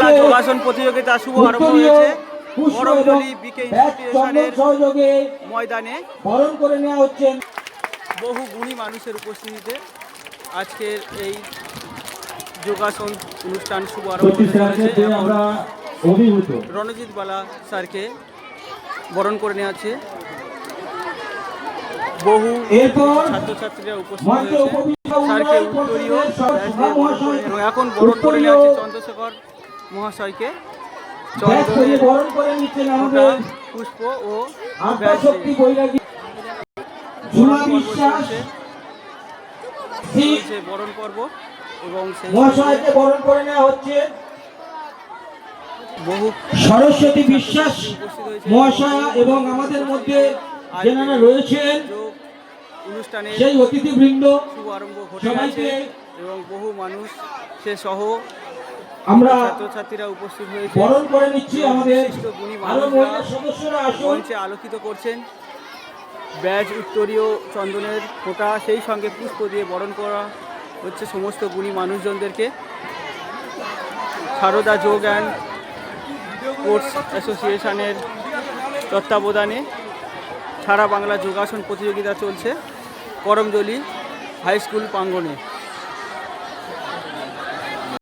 বাংলা যোগাসন প্রতিযোগিতা শুভ আরম্ভ হয়েছে করমজলি বিকে ইনস্টিটিউশনের ময়দানে বরণ করে নেওয়া হচ্ছে। বহু গুণী মানুষের উপস্থিতিতে আজকের এই যোগাসন অনুষ্ঠান শুভ আরম্ভ হতে চলেছে। রণজিৎ বালা স্যারকে বরণ করে নেওয়া হচ্ছে। বহু ছাত্রছাত্রীরা উপস্থিত হয়েছে স্যারকে উত্তরীয় এবং এখন বরণ করে নেওয়া হচ্ছে চন্দ্রশেখর মহাশয়কে চন্দনের পুষ্প ও বরণ পর্ব এবং সেই মহাশয়কে বরণ করে নেওয়া হচ্ছে। বহু সরস্বতী বিশ্বাস মহাশয় এবং আমাদের মধ্যে যেনারা রয়েছেন অনুষ্ঠানে সেই অতিথিবৃন্দ শুভ আরম্ভ ঘটে গেছে এবং বহু মানুষ সে সহ আমরা ছাত্রছাত্রীরা উপস্থিত হয়েছে বরণ করে নিচ্ছি। আমাদের গুণী আরো মানুষরা সদস্যরা মঞ্চে আলোকিত করছেন। ব্যাজ উত্তরীয় চন্দনের ফোঁটা সেই সঙ্গে পুষ্প দিয়ে বরণ করা হচ্ছে সমস্ত গুণী মানুষজনদেরকে। সারদা যোগ অ্যান্ড স্পোর্টস অ্যাসোসিয়েশনের তত্ত্বাবধানে সারা বাংলা যোগাসন প্রতিযোগিতা চলছে করমজলি হাই স্কুল প্রাঙ্গণে।